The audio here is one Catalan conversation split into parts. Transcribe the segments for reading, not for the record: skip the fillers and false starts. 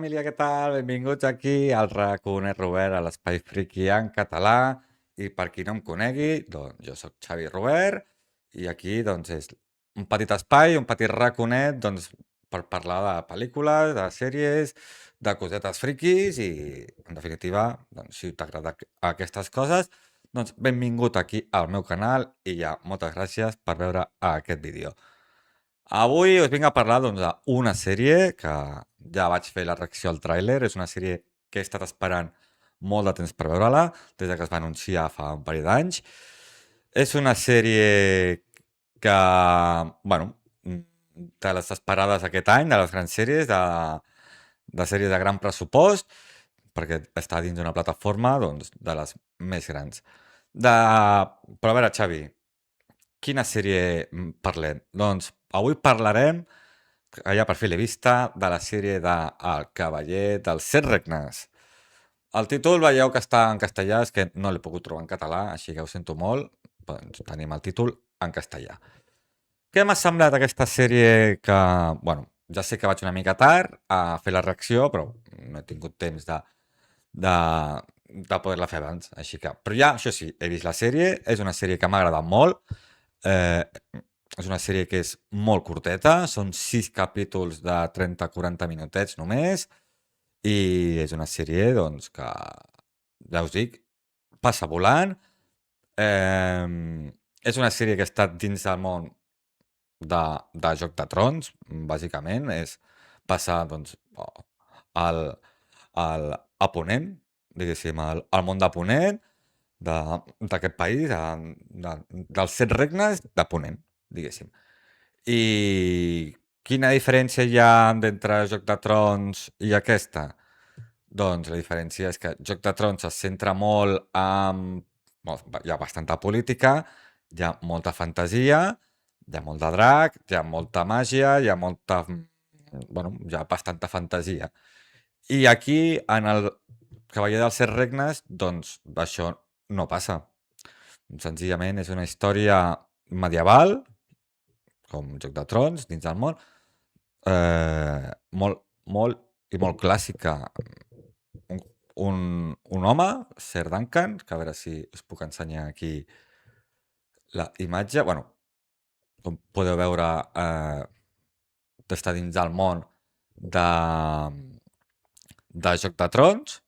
família, què tal? Benvinguts aquí al Raconet Robert, a l'Espai Friki en català. I per qui no em conegui, doncs jo sóc Xavi Robert i aquí doncs és un petit espai, un petit raconet doncs, per parlar de pel·lícules, de sèries, de cosetes friquis i, en definitiva, doncs, si t'agrada aquestes coses, doncs benvingut aquí al meu canal i ja moltes gràcies per veure aquest vídeo. Avui us vinc a parlar doncs, d'una sèrie que ja vaig fer la reacció al tràiler. És una sèrie que he estat esperant molt de temps per veure-la, des que es va anunciar fa un parell d'anys. És una sèrie que, bueno, de les esperades aquest any, de les grans sèries, de sèries de gran pressupost, perquè està dins d'una plataforma doncs, de les més grans. Però a veure, Xavi, quina sèrie parlem? Doncs avui parlarem, que ja per fi l'he vista, de la sèrie de El cavaller dels set regnes. El títol veieu que està en castellà, és que no l'he pogut trobar en català, així que ho sento molt, doncs tenim el títol en castellà. Què m'ha semblat aquesta sèrie que, bueno, ja sé que vaig una mica tard a fer la reacció, però no he tingut temps de, de poder-la fer abans, així que... Però ja, això sí, he vist la sèrie, és una sèrie que m'ha agradat molt, eh, és una sèrie que és molt curteta, són 6 capítols de 30-40 minutets només, i és una sèrie, doncs, que, ja us dic, passa volant. És una sèrie que està dins del món de Joc de Trons, bàsicament. Passa, doncs, al, a Ponent, diguéssim, al món de Ponent, d'aquest país, dels set regnes de Ponent, diguéssim. I quina diferència hi ha entre Joc de Trons i aquesta? Doncs la diferència és que Joc de Trons es centra molt en... Hi ha bastanta política, hi ha molta fantasia, hi ha molt de drac, hi ha molta màgia, hi ha molta... Bueno, hi ha bastanta fantasia. I aquí, en el Cavaller dels Set Regnes, doncs això no passa. Senzillament és una història medieval, com Joc de Trons, dins del món, molt, molt i molt clàssica. Un home, Sir Duncan, que a veure si us puc ensenyar aquí la imatge. Bueno, com podeu veure, està dins del món de, de Joc de Trons,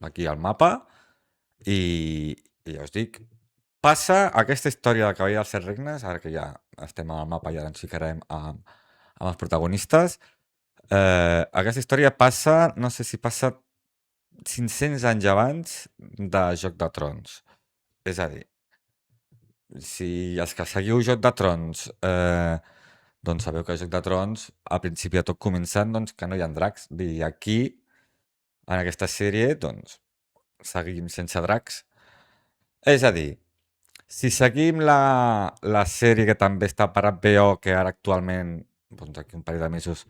aquí al mapa, i ja us dic, passa aquesta història del Cavall dels Set Regnes, ara que ja estem al mapa i ara ens ficarem amb els protagonistes. Aquesta història passa, no sé si passa 500 anys abans de Joc de Trons. És a dir, si els que seguiu Joc de Trons doncs sabeu que Joc de Trons al principi de tot començant doncs, que no hi ha dracs. I aquí, en aquesta sèrie, doncs seguim sense dracs. És a dir, si seguim la sèrie que també està per HBO, que ara actualment, doncs aquí un parell de mesos,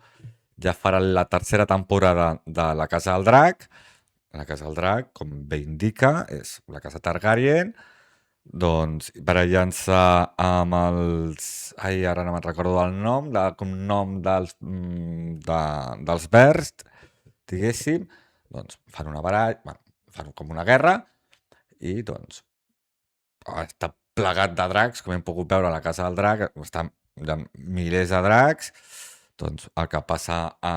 ja farà la tercera temporada de La Casa del Drac. La Casa del Drac, com bé indica, és la Casa Targaryen, doncs barallant-se amb els... Ai, ara no me'n recordo del nom, del cognom dels Verds, diguéssim, doncs fan una baralla, bueno, fan com una guerra, i doncs està plegat de dracs, com hem pogut veure a la Casa del Drac, estan hi ha milers de dracs, doncs el que passa a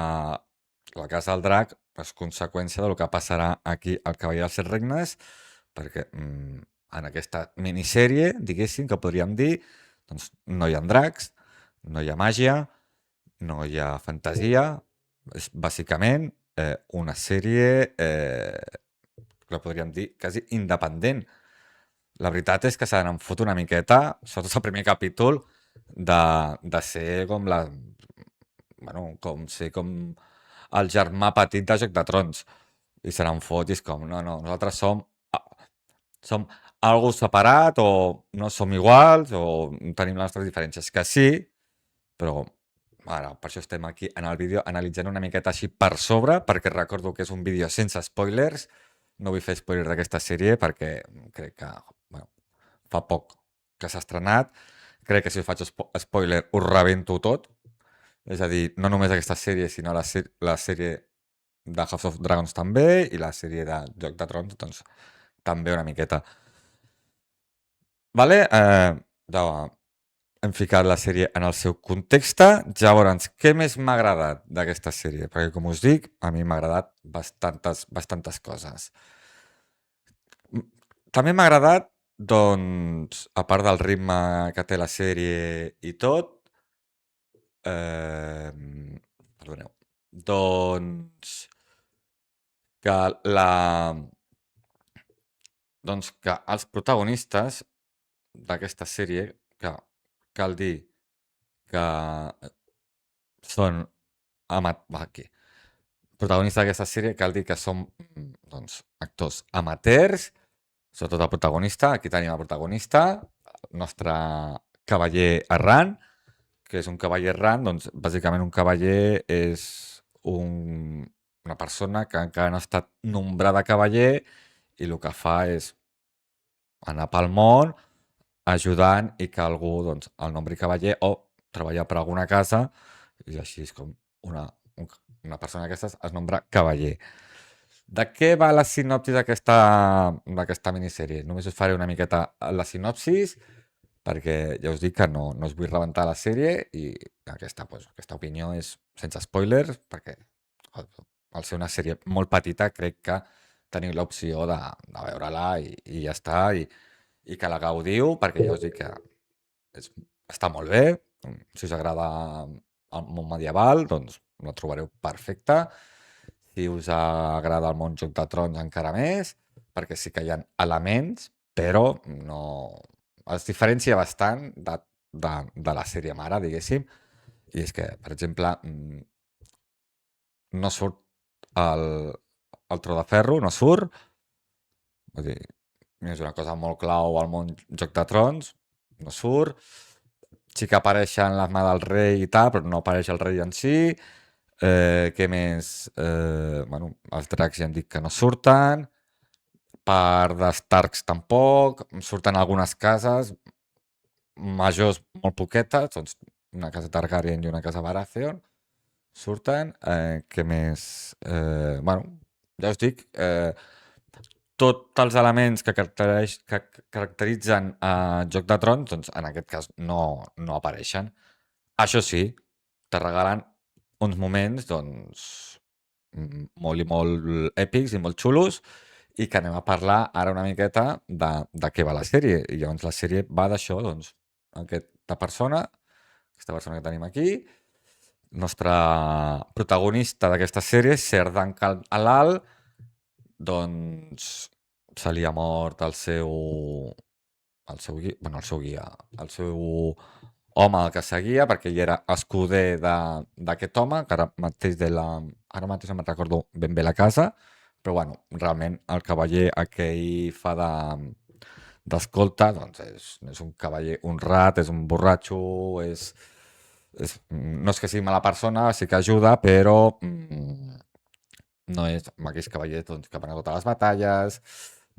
la Casa del Drac és conseqüència del que passarà aquí al Cavaller dels Set Regnes, perquè en aquesta minissèrie, diguéssim, que podríem dir, doncs no hi ha dracs, no hi ha màgia, no hi ha fantasia, és bàsicament una sèrie que podríem dir quasi independent. La veritat és que se n'en fot una miqueta, sobretot el primer capítol, de ser com la... Bueno, com ser com el germà petit de Joc de Trons. I se n'en fot i és com, no, nosaltres som algo separat o no som iguals o tenim les nostres diferències. Que sí, però ara, per això estem aquí en el vídeo analitzant una miqueta així per sobre, perquè recordo que és un vídeo sense spoilers. No vull fer spoiler d'aquesta sèrie perquè crec que bueno, fa poc que s'ha estrenat. Crec que si us faig spoiler us rebento tot. És a dir, no només aquesta sèrie, sinó la sèrie de House of Dragons també, i la sèrie de Joc de Trons, doncs, també una miqueta. Vale? Ja hem ficat la sèrie en el seu context. Llavors, què més m'ha agradat d'aquesta sèrie? Perquè, com us dic, a mi m'ha agradat bastantes coses. També m'ha agradat, doncs, a part del ritme que té la sèrie i tot, perdoneu, doncs, que la... Doncs que els protagonistes d'aquesta sèrie, que cal dir que són aquí. Protagonistes d'aquesta sèrie cal dir que són doncs, actors amateurs, sobretot el protagonista. Aquí tenim el protagonista, el nostre cavaller errant, que és un cavaller errant, doncs bàsicament un cavaller és una persona que encara no ha estat nombrada cavaller i el que fa és anar pel món ajudant i que algú doncs, el nombri cavaller o treballar per alguna casa i així és com una persona d'aquestes es nombra cavaller. De què va la sinopsi d'aquesta minissèrie? Només us faré una miqueta la sinopsis perquè ja us dic que no us vull rebentar la sèrie i aquesta opinió és sense spoilers perquè al ser una sèrie molt petita crec que teniu l'opció de veure-la i ja està i que la gaudiu perquè ja us dic que està molt bé. Si us agrada el món medieval, doncs la trobareu perfecta. Si us agrada el món Joc de Trons encara més, perquè sí que hi ha elements, però no... Es diferencia bastant de la sèrie mare, diguéssim, i és que, per exemple, no surt el Tro de Ferro, no surt, vull dir, és una cosa molt clau al món Joc de Trons, no surt, sí que apareixen les mà del rei i tal, però no apareix el rei en si. Què més? Bueno, els dracs ja hem dit que no surten, part de Starks tampoc, surten algunes cases, majors molt poquetes, doncs una casa Targaryen i una casa Baratheon, surten. Què més? Bueno, ja us dic, tots els elements que caracteritzen Joc de Trons, doncs en aquest cas no apareixen. Això sí, te regalen uns moments, doncs, molt i molt èpics i molt xulos i que anem a parlar ara una miqueta de què va la sèrie. I llavors la sèrie va d'això, doncs, aquesta persona que tenim aquí, nostre protagonista d'aquesta sèrie, Serdan Alal, doncs se li ha mort el seu guia, el seu home que seguia, perquè ell era escuder d'aquest home, que ara mateix no me'n recordo ben bé la casa, però bueno, realment el cavaller aquell fa d'escolta, doncs és un cavaller honrat, és un borratxo, no és que sigui mala persona, sí que ajuda, però no és aquells cavallers doncs, que van a totes les batalles,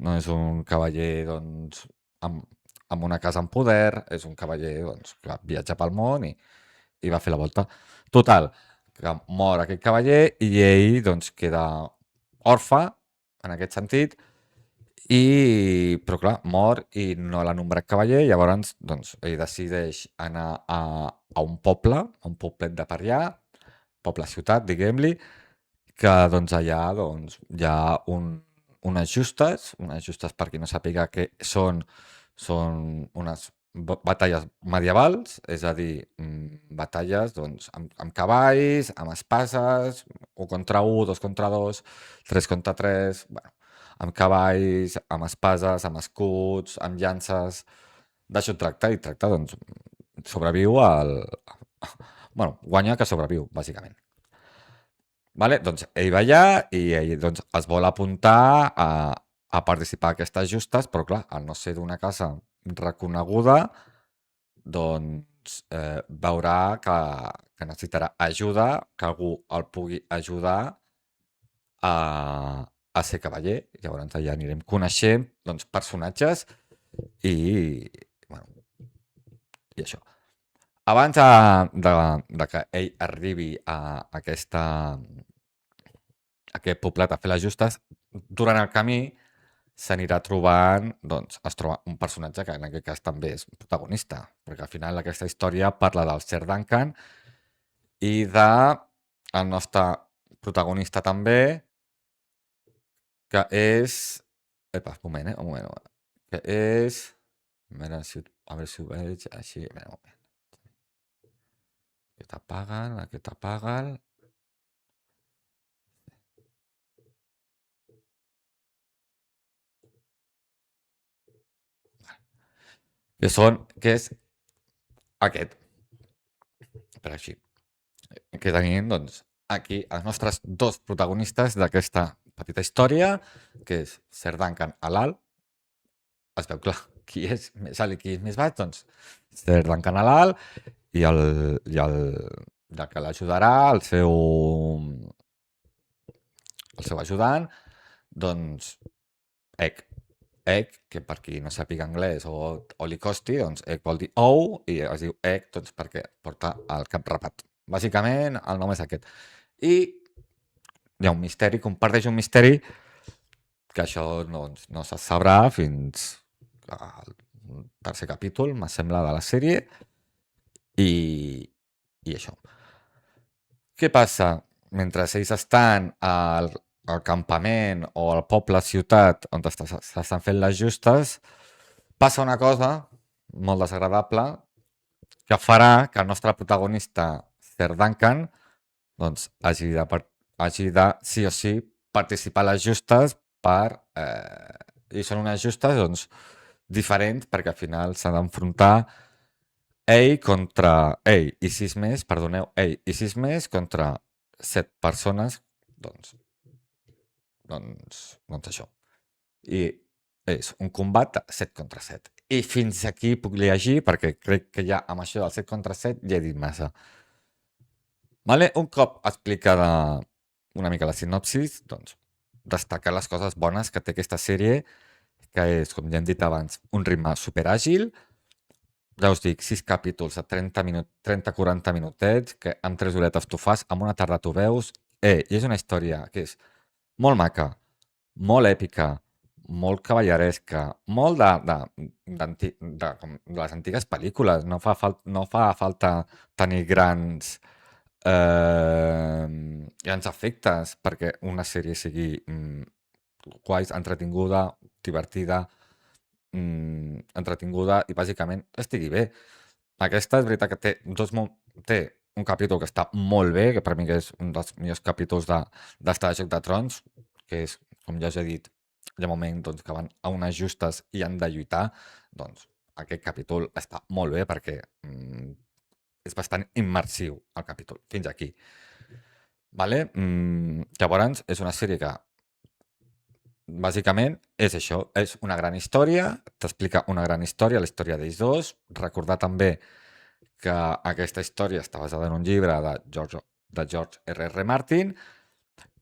no és un cavaller doncs, amb una casa en poder, és un cavaller doncs, que viatja pel món i va fer la volta. Total, que mor aquest cavaller i ell doncs, queda orfe, en aquest sentit, però clar, mor i no l'ha nombrat cavaller, llavors doncs, ell decideix anar a un poble, a un poblet de per allà, poble-ciutat, diguem-li, que doncs allà doncs, hi ha unes justes per qui no sàpiga què són unes batalles medievals, és a dir, batalles doncs, amb cavalls, amb espases, 1 contra 1, 2 contra 2, 3 contra 3, bueno, amb cavalls, amb espases, amb escuts, amb llances. D'això tracta i tracta, doncs, sobreviu bueno, guanya que sobreviu, bàsicament. Vale? Doncs ell va allà i ell doncs, es vol apuntar a participar a aquestes justes, però clar, al no ser d'una casa reconeguda, doncs veurà que necessitarà ajuda, que algú el pugui ajudar a ser cavaller. Llavors allà anirem coneixent doncs, personatges i, bueno, i això. Abans de que ell arribi a aquesta aquest poblet a fer les justes, durant el camí s'anirà trobant, doncs, es troba un personatge que en aquest cas també és protagonista, perquè al final aquesta història parla del Sir Duncan i de el nostre protagonista també, que és... Epa, un moment, un moment. Que és... A veure si ho veig així. Un moment. Aquest apaga'l. Que és aquest. Per així. Que tenim, doncs, aquí els nostres dos protagonistes d'aquesta petita història, que és Sir Duncan a l'alt. Es veu clar qui és més alt i qui és més baix, doncs Sir Duncan a l'alt i el que l'ajudarà, el seu ajudant, doncs Egg. Egg, que per qui no sàpiga anglès o li costi, doncs egg vol dir ou i es diu egg doncs, perquè porta el cap rapat. Bàsicament, el nom és aquest. I hi ha un misteri, comparteix un misteri que això doncs, no se sabrà fins al tercer capítol, me sembla, de la sèrie. I això. Què passa? Mentre ells estan al campament o al poble, ciutat, on s'estan fent les justes, passa una cosa molt desagradable que farà que el nostre protagonista, Sir Duncan, doncs, hagi de sí o sí participar a les justes i són unes justes doncs, diferents perquè al final s'ha d'enfrontar ell i sis més, perdoneu, ell i sis més contra 7 persones, doncs això. I és un combat de 7 contra 7. I fins aquí puc llegir, perquè crec que ja amb això del 7 contra 7 ja he dit massa. Vale? Un cop explicada una mica la sinopsis, doncs destacar les coses bones que té aquesta sèrie, que és, com ja hem dit abans, un ritme superàgil. Ja us dic, 6 capítols a 30-40 minutets, que amb 3 horetes tu fas, amb una tarda tu veus. I és una història que és molt maca, molt èpica, molt cavalleresca, molt de les antigues pel·lícules. No fa falta tenir grans efectes perquè una sèrie sigui guai, entretinguda, divertida, entretinguda i bàsicament estigui bé. Aquesta és veritat que té un capítol que està molt bé, que per mi que és un dels millors capítols d'estar de Joc de Trons, que és, com ja us he dit, hi ha moment doncs, que van a unes justes i han de lluitar, doncs aquest capítol està molt bé perquè és bastant immersiu el capítol, fins aquí. Vale? Llavors, és una sèrie que bàsicament és això, és una gran història, t'explica una gran història, la història d'ells dos. Recordar també que aquesta història està basada en un llibre de George R.R. Martin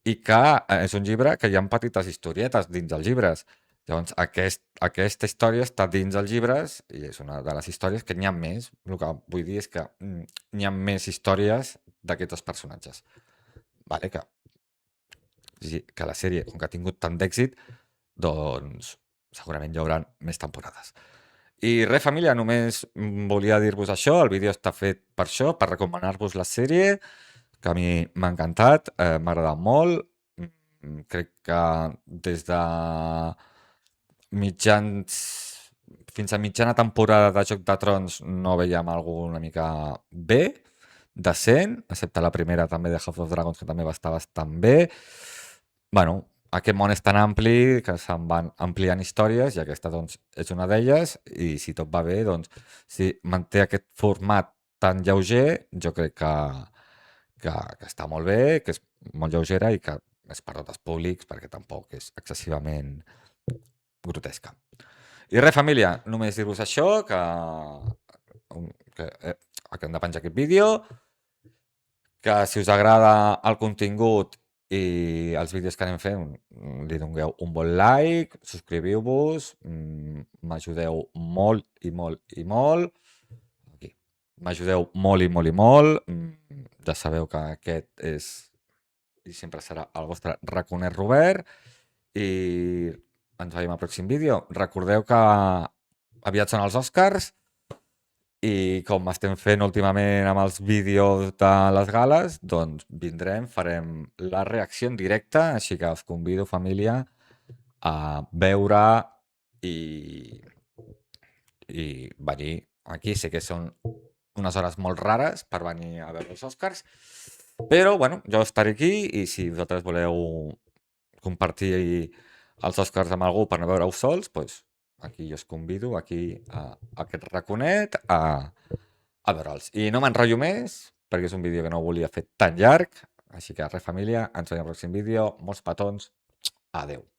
i que és un llibre que hi ha petites historietes dins dels llibres. Llavors, aquesta història està dins dels llibres i és una de les històries que n'hi ha més. El que vull dir és que n'hi ha més històries d'aquests dos personatges. Vale? Que la sèrie, com que ha tingut tant d'èxit, doncs segurament hi haurà més temporades. I res, família, només volia dir-vos això. El vídeo està fet per això, per recomanar-vos la sèrie, que a mi m'ha encantat, m'ha agradat molt. Crec que des de fins a mitjana temporada de Joc de Trons no veiem alguna una mica bé, decent, excepte la primera també de House of Dragons, que també va estar bastant bé. Bueno, aquest món és tan ampli que se'n van ampliant històries i aquesta doncs, és una d'elles i si tot va bé, doncs, si manté aquest format tan lleuger, jo crec que està molt bé, que és molt lleugera i que és per tots els públics perquè tampoc és excessivament grotesca. I res, família, només dir-vos això, que hem de penjar aquest vídeo, que si us agrada el contingut i els vídeos que anem fent, li dongueu un bon like, subscriviu-vos, m'ajudeu molt i molt i molt. Aquí. M'ajudeu molt i molt i molt. Ja sabeu que aquest és i sempre serà el vostre raconer Robert, i ens veiem al pròxim vídeo. Recordeu que aviat són els Oscars, i com estem fent últimament amb els vídeos de les gales, doncs vindrem, farem la reacció en directe, així que us convido, família, a veure i venir aquí. Sé que són unes hores molt rares per venir a veure els Oscars, però bueno, jo estaré aquí, i si vosaltres voleu compartir els Oscars amb algú per no veure-ho sols, doncs aquí jo us convido, aquí a aquest raconet, a veure'ls. I no m'enrotllo més, perquè és un vídeo que no volia fer tan llarg, així que res, família, ens veiem al pròxim vídeo. Molts petons. Adeu.